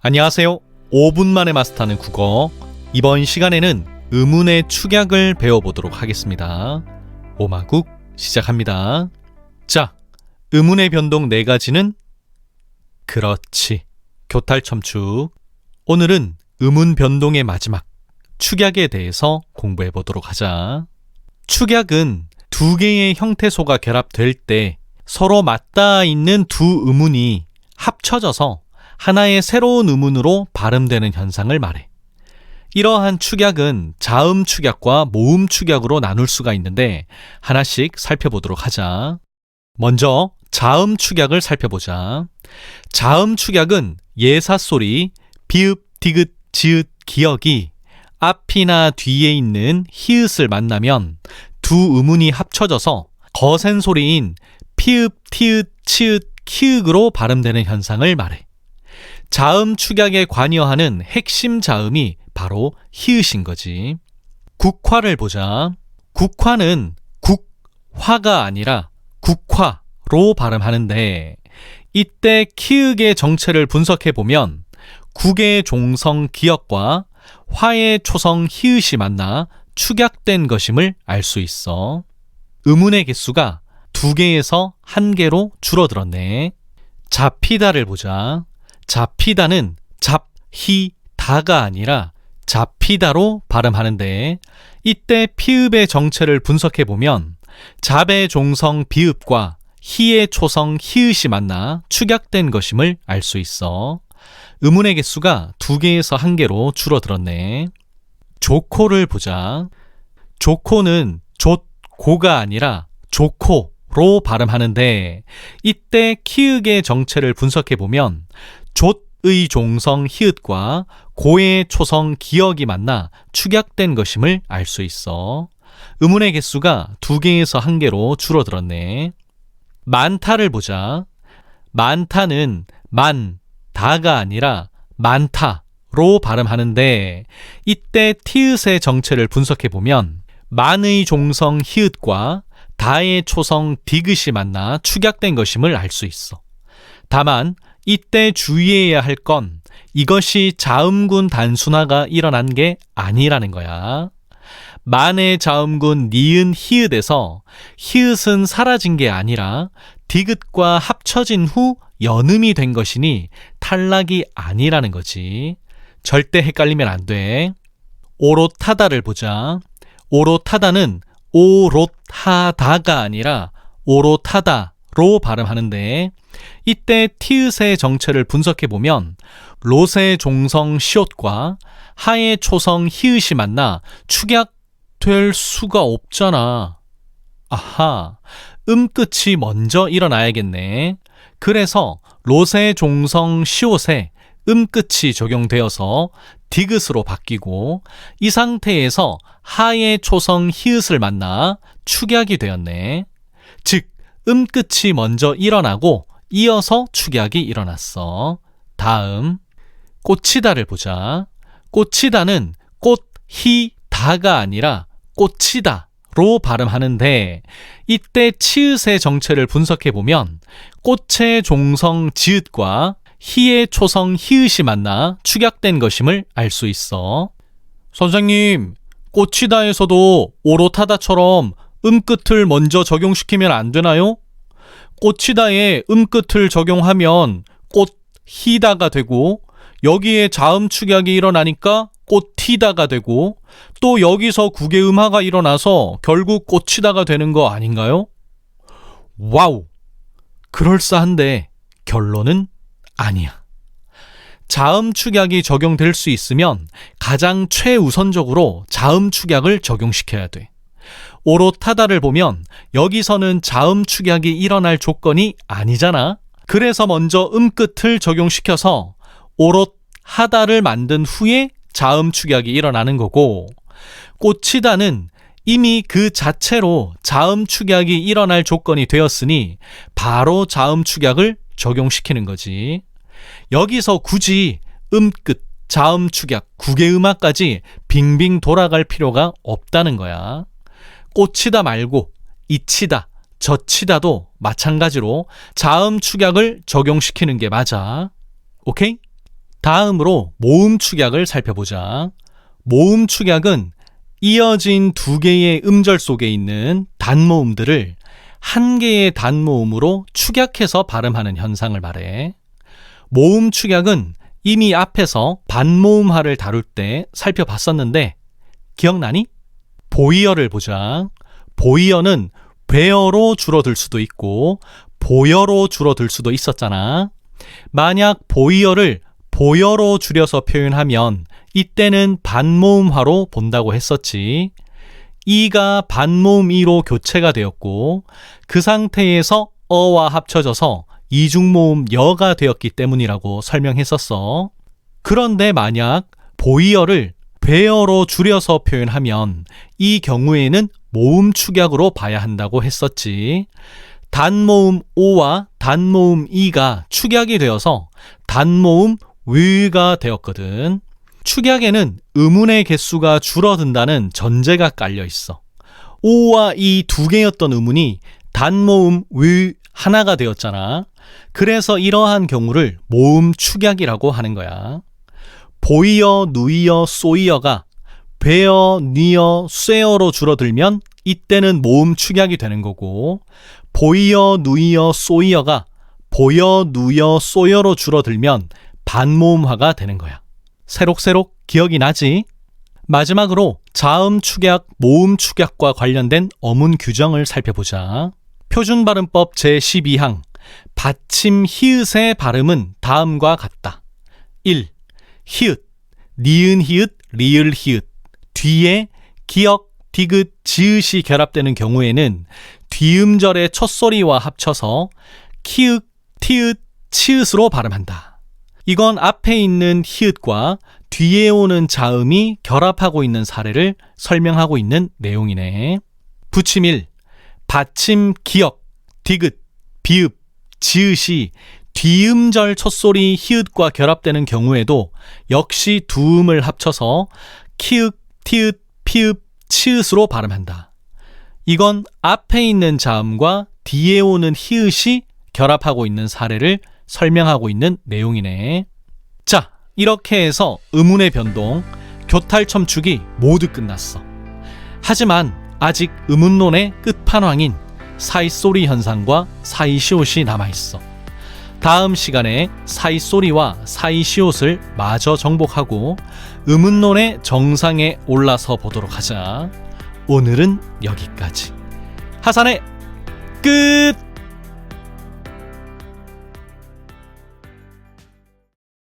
안녕하세요. 5분 만에 마스터하는 국어. 이번 시간에는 의문의 축약을 배워보도록 하겠습니다. 오마국 시작합니다. 자, 의문의 변동 4가지는 그렇지, 교탈첨축. 오늘은 의문 변동의 마지막, 축약에 대해서 공부해보도록 하자. 축약은 두 개의 형태소가 결합될 때 서로 맞닿아 있는 두 의문이 합쳐져서 하나의 새로운 의문으로 발음되는 현상을 말해. 이러한 축약은 자음 축약과 모음 축약으로 나눌 수가 있는데 하나씩 살펴보도록 하자. 먼저 자음 축약을 살펴보자. 자음 축약은 예사소리 비읍, 디귿, 지읒, 기역이 앞이나 뒤에 있는 히읗을 만나면 두 의문이 합쳐져서 거센 소리인 피읍, 티읕, 치읓, 키읔으로 발음되는 현상을 말해. 자음 축약에 관여하는 핵심 자음이 바로 히읗인 거지. 국화를 보자. 국화는 국화가 아니라 국화로 발음하는데 이때 키읔의 정체를 분석해보면 국의 종성 기역과 화의 초성 히읗이 만나 축약된 것임을 알 수 있어. 의문의 개수가 2개에서 1개로 줄어들었네. 잡히다를 보자. 잡히다는 잡히다가 아니라 잡히다로 발음하는데 이때 피읍의 정체를 분석해보면 잡의 종성 비읍과 히의 초성 히읗이 만나 축약된 것임을 알 수 있어. 의문의 개수가 2개에서 1개로 줄어들었네. 조코를 보자. 조코는 좆고가 아니라 조코로 발음하는데 이때 키읔의 정체를 분석해보면 좆의 종성 히읗과 고의 초성 기역이 만나 축약된 것임을 알 수 있어. 의문의 개수가 2개에서 1개로 줄어들었네. 많다를 보자. 많다는 다가 아니라 많다로 발음하는데 이때 티읕의 정체를 분석해보면 만의 종성 히읗과 다의 초성 디귿이 만나 축약된 것임을 알 수 있어. 다만 이때 주의해야 할 건 이것이 자음군 단순화가 일어난 게 아니라는 거야. 만의 자음군 니은 히읗에서 히읗은 사라진 게 아니라 디귿과 합쳐진 후 연음이 된 것이니 탈락이 아니라는 거지. 절대 헷갈리면 안 돼. 오롯하다를 보자. 오롯하다는 오롯하다가 아니라 오롯하다로 발음하는데 이때 티읕의 정체를 분석해보면 롯의 종성 시옷과 하의 초성 히읗이 만나 축약될 수가 없잖아. 아하, 끝이 먼저 일어나야겠네. 그래서 롯의 종성 시옷에 끝이 적용되어서 디귿으로 바뀌고 이 상태에서 하의 초성 히읗을 만나 축약이 되었네. 즉, 끝이 먼저 일어나고 이어서 축약이 일어났어. 다음, 꽂히다를 보자. 꽂히다는 꽃히다가 아니라 꽂히다로 발음하는데 이때 치읓의 정체를 분석해보면 꽃의 종성 지읒과 히의 초성 히읗이 만나 축약된 것임을 알 수 있어. 선생님, 꽂히다에서도 오롯하다처럼 끝을 먼저 적용시키면 안 되나요? 꽂히다에 끝을 적용하면 꽃히다가 되고 여기에 자음 축약이 일어나니까 꽃히다가 되고 또 여기서 국외음하가 일어나서 결국 꽂히다가 되는 거 아닌가요? 와우! 그럴싸한데 결론은 아니야. 자음 축약이 적용될 수 있으면 가장 최우선적으로 자음 축약을 적용시켜야 돼. 오롯하다를 보면 여기서는 자음 축약이 일어날 조건이 아니잖아. 그래서 먼저 끝을 적용시켜서 오롯하다를 만든 후에 자음 축약이 일어나는 거고, 꽂히다는 이미 그 자체로 자음 축약이 일어날 조건이 되었으니 바로 자음 축약을 적용시키는 거지. 여기서 굳이 끝, 자음 축약, 국외음하까지 빙빙 돌아갈 필요가 없다는 거야. 꽂히다 말고 잊히다, 젖히다도 마찬가지로 자음 축약을 적용시키는 게 맞아. 오케이? 다음으로 모음 축약을 살펴보자. 모음 축약은 이어진 두 개의 음절 속에 있는 단모음들을 한 개의 단모음으로 축약해서 발음하는 현상을 말해. 모음 축약은 이미 앞에서 반모음화를 다룰 때 살펴봤었는데 기억나니? 보이어를 보자. 보이어는 베어로 줄어들 수도 있고 보여로 줄어들 수도 있었잖아. 만약 보이어를 보여로 줄여서 표현하면 이때는 반모음화로 본다고 했었지. 이가 반모음 이로 교체가 되었고 그 상태에서 어와 합쳐져서 이중모음 여가 되었기 때문이라고 설명했었어. 그런데 만약 보이어를 베어로 줄여서 표현하면 이 경우에는 모음 축약으로 봐야 한다고 했었지. 단모음 오와 단모음 이가 축약이 되어서 단모음 위가 되었거든. 축약에는 음운의 개수가 줄어든다는 전제가 깔려 있어. 오와 이 두 개였던 음운이 단모음 위 하나가 되었잖아. 그래서 이러한 경우를 모음 축약이라고 하는 거야. 보이어, 누이어, 쏘이어가 베어, 니어, 쇠어로 줄어들면 이때는 모음 축약이 되는 거고 보이어, 누이어, 쏘이어가 보여, 누여, 쏘여로 줄어들면 반모음화가 되는 거야. 새록새록 기억이 나지? 마지막으로 자음 축약, 모음 축약과 관련된 어문 규정을 살펴보자. 표준발음법 제12항 받침 히읗의 발음은 다음과 같다. 1. 히읗, 니은 히읗, 리을 히읗 뒤에 기역, 디귿, 지읒이 결합되는 경우에는 뒤음절의 첫소리와 합쳐서 키읔, 티읕, 치읒으로 발음한다. 이건 앞에 있는 히읗과 뒤에 오는 자음이 결합하고 있는 사례를 설명하고 있는 내용이네. 부침 1. 받침 기역, 디귿, 비읍, 지읒이 뒤음절 첫소리 히읗과 결합되는 경우에도 역시 두 음을 합쳐서 키읔, 티읕, 피읕, 치읒으로 발음한다. 이건 앞에 있는 자음과 뒤에 오는 히읗이 결합하고 있는 사례를 설명하고 있는 내용이네. 자, 이렇게 해서 음운의 변동, 교탈 첨축이 모두 끝났어. 하지만 아직 음운론의 끝판왕인 사이소리 현상과 사이시옷이 남아있어. 다음 시간에 사이소리와 사이시옷을 마저 정복하고 음운론의 정상에 올라서 보도록 하자. 오늘은 여기까지. 하산의 끝!